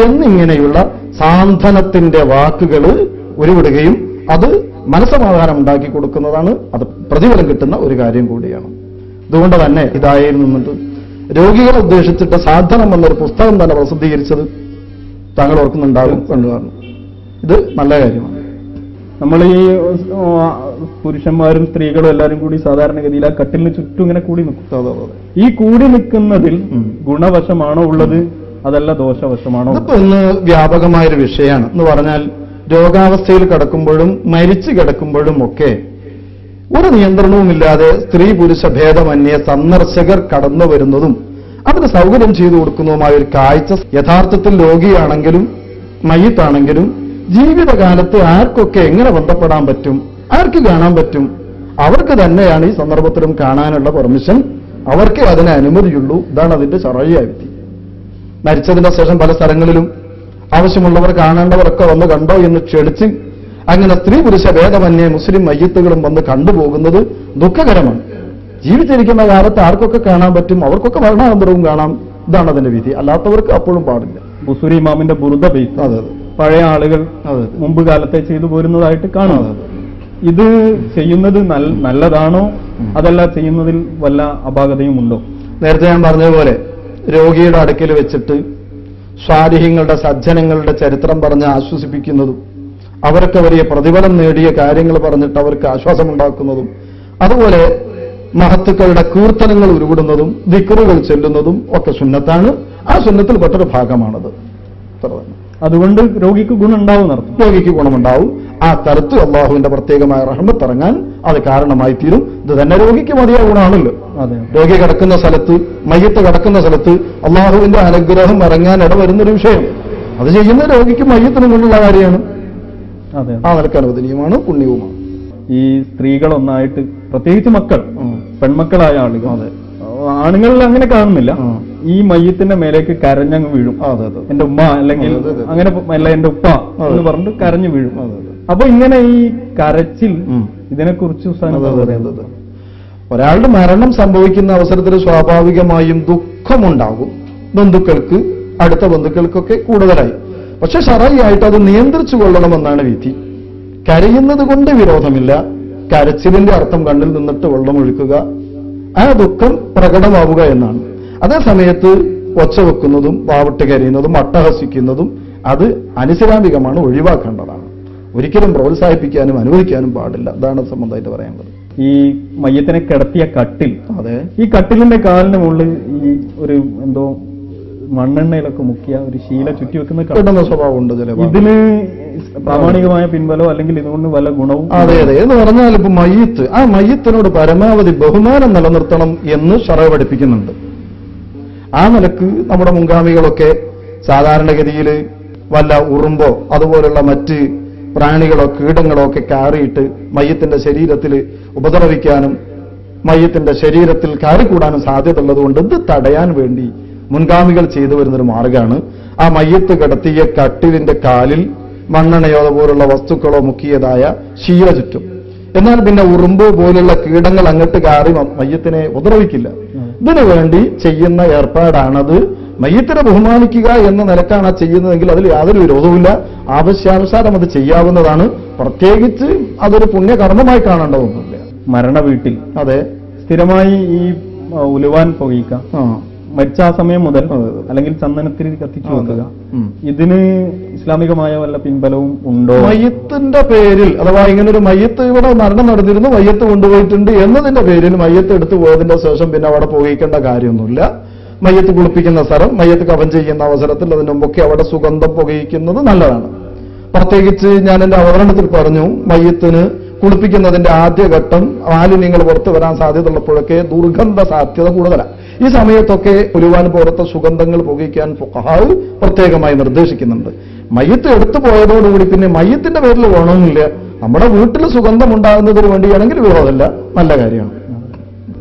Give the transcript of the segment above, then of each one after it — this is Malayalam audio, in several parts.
എന്നിങ്ങനെയുള്ള സാന്ത്വനത്തിന്റെ വാക്കുകൾ ഉരുവിടുകയും അത് മനസ്സമാധാനം ഉണ്ടാക്കി കൊടുക്കുന്നതാണ്. അത് പ്രതിഫലം കിട്ടുന്ന ഒരു കാര്യം കൂടിയാണ്. അതുകൊണ്ട് തന്നെ ഹിദായയിൽ നിന്നിട്ട് രോഗികളെ ഉദ്ദേശിച്ചിട്ട് സാധനം എന്നൊരു പുസ്തകം തന്നെ പ്രസിദ്ധീകരിച്ചത് താങ്കൾ ഓർക്കുന്നുണ്ടാകും, കണ്ടുകാരണം. ഇത് നല്ല കാര്യമാണ്. നമ്മൾ ഈ പുരുഷന്മാരും സ്ത്രീകളും എല്ലാവരും കൂടി സാധാരണഗതിയിൽ ആ കട്ടിലിന് ചുറ്റും ഇങ്ങനെ കൂടി നിൽക്കും. ഈ കൂടി നിൽക്കുന്നതിൽ ഗുണവശമാണോ ഉള്ളത്, അതല്ല ദോഷവശമാണോ? ഇതിപ്പോ ഇന്ന് വ്യാപകമായൊരു വിഷയമാണ്. എന്ന് പറഞ്ഞാൽ രോഗാവസ്ഥയിൽ കിടക്കുമ്പോഴും മരിച്ചു കിടക്കുമ്പോഴും ഒക്കെ ഒരു നിയന്ത്രണവുമില്ലാതെ സ്ത്രീ പുരുഷ ഭേദമന്യേ സന്ദർശകർ കടന്നു വരുന്നതും അതിന് സൗകര്യം ചെയ്തു കൊടുക്കുന്നതുമായ ഒരു കാഴ്ച യഥാർത്ഥത്തിൽ രോഗിയാണെങ്കിലും മയ്യിത്താണെങ്കിലും ജീവിതകാലത്ത് ആർക്കൊക്കെ എങ്ങനെ ബന്ധപ്പെടാൻ പറ്റും, ആർക്ക് കാണാൻ പറ്റും, അവർക്ക് തന്നെയാണ് ഈ സന്ദർഭത്തിലും കാണാനുള്ള പെർമിഷൻ, അവർക്ക് അതിന് അനുമതിയുള്ളൂ. ഇതാണ് അതിന്റെ ശറഈയായ വിധി. മരിച്ചതിന്റെ ശേഷം പല സ്ഥലങ്ങളിലും ആവശ്യമുള്ളവർ കാണേണ്ടവരൊക്കെ വന്ന് കണ്ടോ എന്ന് ക്ഷണിച്ച് അങ്ങനെ സ്ത്രീ പുരുഷ ഭേദമന്യേ മുസ്ലിം മയ്യിത്തുകളും വന്ന് കണ്ടുപോകുന്നത് ദുഃഖകരമാണ്. ജീവിച്ചിരിക്കുന്ന കാലത്ത് ആർക്കൊക്കെ കാണാൻ പറ്റും, അവർക്കൊക്കെ മരണാനന്തരവും കാണാം. ഇതാണ് അതിന്റെ വിധി. അല്ലാത്തവർക്ക് അപ്പോഴും പാടില്ല. ബുസൂരി ഇമാമിന്റെ ബുറുദ ബൈത്ത്, അതെ, പഴയ ആളുകൾ മുമ്പ് കാലത്തെ ചെയ്തു പോരുന്നതായിട്ട് കാണുന്നത്. ഇത് ചെയ്യുന്നത് നല്ലതാണോ, അതല്ല ചെയ്യുന്നതിൽ വല്ല അപാകതയും ഉണ്ടോ? നേരത്തെ ഞാൻ പറഞ്ഞതുപോലെ രോഗിയുടെ അടുക്കൽ വെച്ചിട്ട് സ്വാലിഹീങ്ങളുടെ സജ്ജനങ്ങളുടെ ചരിത്രം പറഞ്ഞ് ആശ്വസിപ്പിക്കുന്നതും അവർക്ക് വലിയ പ്രതിഫലം നേടിയ കാര്യങ്ങൾ പറഞ്ഞിട്ട് അവർക്ക് ആശ്വാസമുണ്ടാക്കുന്നതും അതുപോലെ മഹത്തുക്കളുടെ കീർത്തനങ്ങൾ ഉരുവിടുന്നതും ദിക്റുകൾ ചെല്ലുന്നതും ഒക്കെ സുന്നത്താണ്. ആ സുന്നത്തിൽപ്പെട്ടൊരു ഭാഗമാണത്. അതുകൊണ്ട് രോഗിക്ക് ഗുണമുണ്ടാവും നടത്തും. രോഗിക്ക് ഗുണമുണ്ടാവും. ആ തരത്ത് അള്ളാഹുവിന്റെ പ്രത്യേകമായ റഹ്മത്ത് ഇറങ്ങാൻ അത് കാരണമായി തീരും. ഇത് തന്നെ രോഗിക്ക് മതിയായ ഗുണമാണല്ലോ. രോഗി കിടക്കുന്ന സ്ഥലത്ത്, മയ്യത്ത് കിടക്കുന്ന സ്ഥലത്ത് അള്ളാഹുവിന്റെ അനുഗ്രഹം ഇറങ്ങാൻ ഇടവരുന്നൊരു വിഷയം. അത് ചെയ്യുന്ന രോഗിക്ക് മയ്യത്തിനും കൊണ്ടുള്ള കാര്യമാണ്. ആ നിലക്ക് അനുവദനീയമാണ്, പുണ്യവുമാണ്. ഈ സ്ത്രീകളൊന്നായിട്ട്, പ്രത്യേകിച്ച് മക്കൾ, പെൺമക്കളായ ആളുകൾ, ആണുങ്ങളിൽ അങ്ങനെ കാണുന്നില്ല, ഈ മയ്യത്തിന്റെ മേലേക്ക് കരഞ്ഞങ്ങ് വീഴും. എന്റെ ഉമ്മ അല്ലെങ്കിൽ അങ്ങനെ അല്ല എന്റെ ഉപ്പ എന്ന് പറഞ്ഞിട്ട് കരഞ്ഞു വീഴും. അപ്പൊ ഇങ്ങനെ ഈ കരച്ചിൽ, ഇതിനെക്കുറിച്ച് പറയുന്നത്, ഒരാളുടെ മരണം സംഭവിക്കുന്ന അവസരത്തിൽ സ്വാഭാവികമായും ദുഃഖമുണ്ടാകും. ബന്ധുക്കൾക്ക്, അടുത്ത ബന്ധുക്കൾക്കൊക്കെ കൂടുതലായി. പക്ഷെ ശറഈയായിട്ട് അത് നിയന്ത്രിച്ചു കൊള്ളണമെന്നാണ് വിധി. കരയുന്നത് കൊണ്ട് വിരോധമില്ല. കരച്ചിലിന്റെ അർത്ഥം കണ്ണിൽ നിന്നിട്ട് വെള്ളം ഒഴുക്കുക, ആ ദുഃഖം പ്രകടമാവുക എന്നാണ്. അതേസമയത്ത് ഒച്ച വെക്കുന്നതും വാവിട്ട് കരയുന്നതും അട്ടഹസിക്കുന്നതും അത് അനിസ്ലാമികമാണ്, ഒഴിവാക്കേണ്ടതാണ്. ഒരിക്കലും പ്രോത്സാഹിപ്പിക്കാനും അനുവദിക്കാനും പാടില്ല. അതാണ് സംബന്ധമായിട്ട് പറയാനുള്ളത്. ഈ മയ്യത്തിനെ കിടത്തിയ കട്ടിൽ, അതെ, ഈ കട്ടിലിന്റെ കാലിന് മുകളിൽ ഈ ഒരു എന്തോ മണ്ണെണ്ണയിലൊക്കെ മുക്കിയ ഒരു ശീല ചുറ്റി വെക്കുന്ന സ്വഭാവം ഉണ്ട്. ഇതിന് പ്രാമാണികമായ പിൻബലോ അല്ലെങ്കിൽ ഇതുകൊണ്ട് വല്ല ഗുണവും? അതെ അതെ എന്ന് പറഞ്ഞാൽ ഇപ്പൊ മയ്യിത്ത്, ആ മയ്യിത്തിനോട് പരമാവധി ബഹുമാനം നിലനിർത്തണം എന്ന് ശറഅ് പഠിപ്പിക്കുന്നുണ്ട്. ആ നിലക്ക് നമ്മുടെ മുൻഗാമികളൊക്കെ സാധാരണഗതിയിൽ വല്ല ഉറുമ്പോ അതുപോലുള്ള മറ്റ് പ്രാണികളോ കീടങ്ങളോ ഒക്കെ കാറിയിട്ട് മയ്യത്തിന്റെ ശരീരത്തിൽ ഉപദ്രവിക്കാനും മയ്യത്തിന്റെ ശരീരത്തിൽ കാറിക്കൂടാനും സാധ്യത ഉള്ളതുകൊണ്ട് ഇത് തടയാൻ വേണ്ടി മുൻഗാമികൾ ചെയ്തു വരുന്നൊരു മാർഗമാണ് ആ മയ്യത്ത് കിടത്തിയ കട്ടിലിന്റെ കാലിൽ മണ്ണെണ്ണയോ അതുപോലുള്ള വസ്തുക്കളോ മുക്കിയതായ ശീല ചുറ്റും. എന്നാൽ പിന്നെ ഉറുമ്പ് പോലുള്ള കീടങ്ങൾ അങ്ങോട്ട് കാറി മയ്യത്തിനെ ഉപദ്രവിക്കില്ല. ഇതിനു വേണ്ടി ചെയ്യുന്ന ഏർപ്പാടാണത്. മയ്യത്തിനെ ബഹുമാനിക്കുക എന്ന നിലക്കാണ് ആ ചെയ്യുന്നതെങ്കിൽ അതിൽ യാതൊരു വിരോധവുമില്ല. ആവശ്യാനുസാരം അത് ചെയ്യാവുന്നതാണ്. പ്രത്യേകിച്ച് അതൊരു പുണ്യകർമ്മമായി കാണേണ്ടതൊന്നുമില്ല. മരണ വീട്ടിൽ, അതെ, സ്ഥിരമായി ഈ ഉലുവാൻ പുകയിക്കാം, മരിച്ച ആ സമയം മുതൽ അല്ലെങ്കിൽ ചന്ദനത്തിരി കത്തിച്ചു വെക്കുക, ഇതിന് ഇസ്ലാമികമായ വല്ല പിൻബലവും ഉണ്ടോ? മയ്യത്തിന്റെ പേരിൽ, അഥവാ ഇങ്ങനൊരു മയ്യത്ത് ഇവിടെ മരണം നടന്നിരുന്നു, മയ്യത്ത് കൊണ്ടുപോയിട്ടുണ്ട് എന്നതിന്റെ പേരിൽ മയ്യത്ത് എടുത്തു പോയതിന്റെ ശേഷം പിന്നെ അവിടെ പുകയിക്കേണ്ട കാര്യമൊന്നുമില്ല. മയ്യത്ത് കുളിപ്പിക്കുന്ന സ്ഥലം, മയ്യത്ത് കഫൻ ചെയ്യുന്ന അവസരത്തിൽ അതിന് മുമ്പൊക്കെ അവിടെ സുഗന്ധം പുകയിക്കുന്നത് നല്ലതാണ്. പ്രത്യേകിച്ച് ഞാൻ എന്റെ അവതരണത്തിൽ പറഞ്ഞു, മയ്യത്തിന് കുളിപ്പിക്കുന്നതിന്റെ ആദ്യഘട്ടം മാലിന്യങ്ങൾ പുറത്തു വരാൻ സാധ്യതയുള്ളപ്പോഴൊക്കെ ദുർഗന്ധ സാധ്യത കൂടുതലാണ്. ഈ സമയത്തൊക്കെ ഉലുവാൻ പുറത്തെ സുഗന്ധങ്ങൾ പുകയ്ക്കാൻ ഫുഖഹാവ് പ്രത്യേകമായി നിർദ്ദേശിക്കുന്നുണ്ട്. മയ്യത്ത് എടുത്തു പോയതോടുകൂടി പിന്നെ മയ്യത്തിന്റെ പേരിൽ വേണമെന്നില്ല. നമ്മുടെ വീട്ടിൽ സുഗന്ധം ഉണ്ടാകുന്നതിന് വേണ്ടിയാണെങ്കിൽ വിരോധമില്ല, നല്ല കാര്യമാണ്.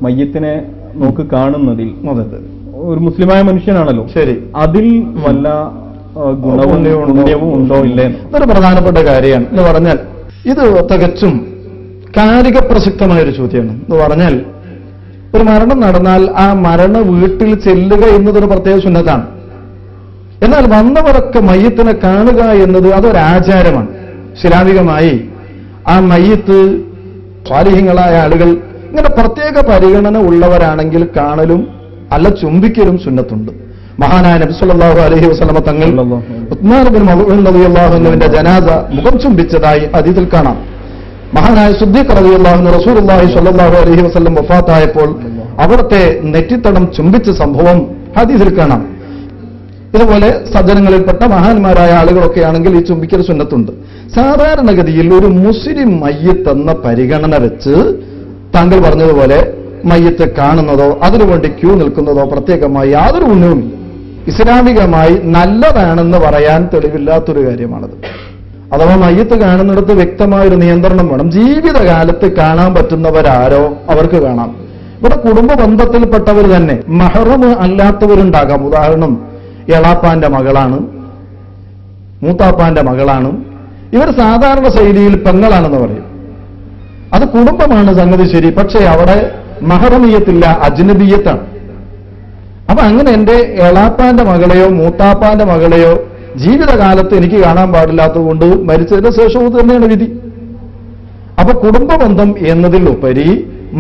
മയ്യത്തിനെ നോക്ക് കാണുന്നതിൽ ഒരു മുസ്ലിമായ മനുഷ്യനാണല്ലോ, ശരി, അതിൽ വല്ല ഗുണവും ഉണ്ടോ ഇല്ലേ? ഇതൊരു പ്രധാനപ്പെട്ട കാര്യമാണ്. എന്ന് പറഞ്ഞാൽ ഇത് തികച്ചും കാലിക പ്രസക്തമായൊരു ചോദ്യമാണ്. എന്ന് പറഞ്ഞാൽ ഒരു മരണം നടന്നാൽ ആ മരണ വീട്ടിൽ ചെല്ലുക എന്നതൊരു പ്രത്യേക സുന്നത്താണ്. എന്നാൽ വന്നവരൊക്കെ മയ്യത്തിനെ കാണുക എന്നത് അതൊരാചാരമാണ്. ഇസ്ലാമികമായി ആ മയ്യത്ത് സ്വാലിഹീങ്ങളായ ആളുകൾ ഇങ്ങനെ പ്രത്യേക പരിഗണന ഉള്ളവരാണെങ്കിൽ കാണലും അല്ല ചുംബിക്കലും സുന്നത്തുണ്ട്. മഹാനായ നബി സല്ലല്ലാഹു അലൈഹി വസല്ലമ തങ്ങൾ ഉസ്മാൻ ഇബ്നു മദ്ഊൻ റളിയല്ലാഹു അൻഹുവിന്റെ ജനാസ മുഖം ചുംബിച്ചതായി ഹദീസിൽ കാണാം. മഹാനായ സിദ്ദീഖ് റളിയല്ലാഹു അൻഹു റസൂലുള്ളാഹി സ്വല്ലല്ലാഹു അലൈഹി വസല്ലം വഫാത്തായപ്പോൾ അവിടുത്തെ നെറ്റിത്തടം ചുംബിച്ച സംഭവം ഹദീസിൽ കാണാം. ഇതുപോലെ സജ്ജനങ്ങളിൽപ്പെട്ട മഹാന്മാരായ ആളുകളൊക്കെ ആണെങ്കിൽ ഈ ചുംബിക്കൽ സുന്നത്തുണ്ട്. സാധാരണഗതിയിൽ ഒരു മുസ്ലിം മയ്യത്ത് എന്ന പരിഗണന വെച്ച് താങ്കൾ പറഞ്ഞതുപോലെ മയ്യത്ത് കാണുന്നതോ അതിനുവേണ്ടി ക്യൂ നിൽക്കുന്നതോ പ്രത്യേകമായി യാതൊരു ഗുണവുമില്ല. ഇസ്ലാമികമായി നല്ലതാണെന്ന് പറയാൻ തെളിവില്ലാത്തൊരു കാര്യമാണത്. അഥവാ മയ്യത്ത് കാണുന്നിടത്ത് വ്യക്തമായൊരു നിയന്ത്രണം വേണം. ജീവിതകാലത്ത് കാണാൻ പറ്റുന്നവരാരോ അവർക്ക് കാണാം. ഇവിടെ കുടുംബ ബന്ധത്തിൽപ്പെട്ടവർ തന്നെ മഹ്റം അല്ലാത്തവരുണ്ടാകാം. ഉദാഹരണം, എളാപ്പാന്റെ മകളാണ്, മൂത്താപ്പാന്റെ മകളാണ്, ഇവർ സാധാരണ ശൈലിയിൽ പെങ്ങളാണെന്ന് പറയും. അത് കുടുംബമാണ് സംഗതി ശരി, പക്ഷേ അവിടെ മഹറമീയത്തില്ല, അജ്നബിയത്താണ്. അപ്പൊ അങ്ങനെ എന്റെ എളാപ്പാന്റെ മകളെയോ മൂത്താപ്പാന്റെ മകളെയോ ജീവിതകാലത്ത് എനിക്ക് കാണാൻ പാടില്ലാത്തതുകൊണ്ട് മരിച്ചതിന് ശേഷവും തന്നെയാണ് വിധി. അപ്പൊ കുടുംബബന്ധം എന്നതിൽ ഉപരി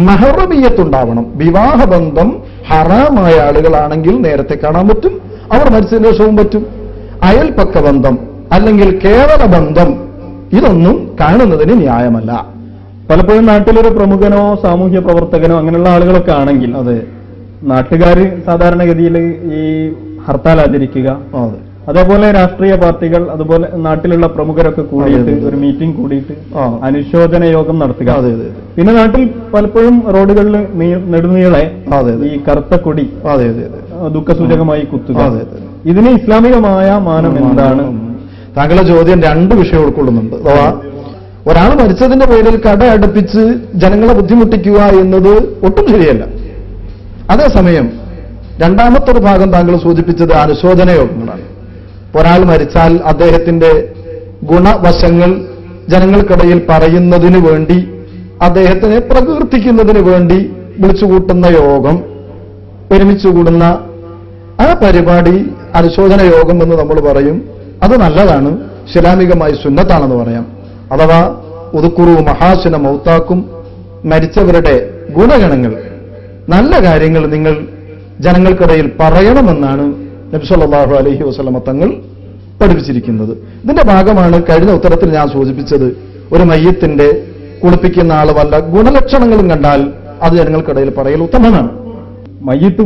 മഹറമീയത്തുണ്ടാവണം. വിവാഹബന്ധം ഹറാമായ ആളുകളാണെങ്കിൽ നേരത്തെ കാണാൻ പറ്റും, അവർ മരിച്ചതിന് ശേഷവും പറ്റും. അയൽപക്ക ബന്ധം അല്ലെങ്കിൽ കേവല ബന്ധം ഇതൊന്നും കാണുന്നതിന് ന്യായമല്ല. പലപ്പോഴും നാട്ടിലൊരു പ്രമുഖനോ സാമൂഹ്യ പ്രവർത്തകനോ അങ്ങനെയുള്ള ആളുകളൊക്കെ ആണെങ്കിൽ അതെ, നാട്ടുകാർ സാധാരണഗതിയിൽ ഈ ഹർത്താൽ ആചരിക്കുക, അതേപോലെ രാഷ്ട്രീയ പാർട്ടികൾ, അതുപോലെ നാട്ടിലുള്ള പ്രമുഖരൊക്കെ കൂടിയിട്ട് ഒരു മീറ്റിംഗ് കൂടിയിട്ട് അനുശോചന യോഗം നടത്തുക. പിന്നെ നാട്ടിൽ പലപ്പോഴും റോഡുകളിൽ നെടുനീളെ ഈ കറുത്ത കൊടി ദുഃഖസൂചകമായി കുത്തുക. ഇതിന് ഇസ്ലാമികമായ മാനം എന്താണ്? താങ്കളുടെ ചോദ്യം രണ്ട് വിഷയം ഉൾക്കൊള്ളുന്നുണ്ട്. അഥവാ ഒരാൾ മരിച്ചതിന്റെ പേരിൽ കട അടുപ്പിച്ച് ജനങ്ങളെ ബുദ്ധിമുട്ടിക്കുക എന്നത് ഒട്ടും ശരിയല്ല. അതേസമയം രണ്ടാമത്തെ ഒരു ഭാഗം താങ്കൾ സൂചിപ്പിച്ചത് അനുശോചന യോഗങ്ങളാണ്. ഒരാൾ മരിച്ചാൽ അദ്ദേഹത്തിന്റെ ഗുണവശങ്ങൾ ജനങ്ങൾക്കിടയിൽ പറയുന്നതിന് വേണ്ടി, അദ്ദേഹത്തിനെ പ്രകീർത്തിക്കുന്നതിന് വേണ്ടി വിളിച്ചുകൂട്ടുന്ന യോഗം, ഒരുമിച്ച് കൂടുന്ന ആ പരിപാടി അനുശോചന യോഗം എന്ന് നമ്മൾ പറയും. അത് നല്ലതാണ്, ഇസ്ലാമികമായി സുന്നത്താണെന്ന് പറയാം. അഥവാ ഉദ്കുറു മഹാസിന മൗത്താക്കും, മരിച്ചവരുടെ ഗുണഗണങ്ങൾ, നല്ല കാര്യങ്ങൾ നിങ്ങൾ ജനങ്ങൾക്കിടയിൽ പറയണമെന്നാണ് നബി സല്ലല്ലാഹു അലൈഹി വസല്ലമ തങ്ങൾ പഠിപ്പിച്ചിരിക്കുന്നത്. ഇതിന്റെ ഭാഗമാണ് കഴിഞ്ഞ ഉത്തരത്തിൽ ഞാൻ സൂചിപ്പിച്ചത്. ഒരു മയ്യത്തിന്റെ കുളിപ്പിക്കുന്ന ആൾ വല്ല ഗുണലക്ഷണങ്ങളും കണ്ടാൽ അത് ജനങ്ങൾക്കിടയിൽ പറയൽ ഉത്തമമാണ്. മയ്യത്ത്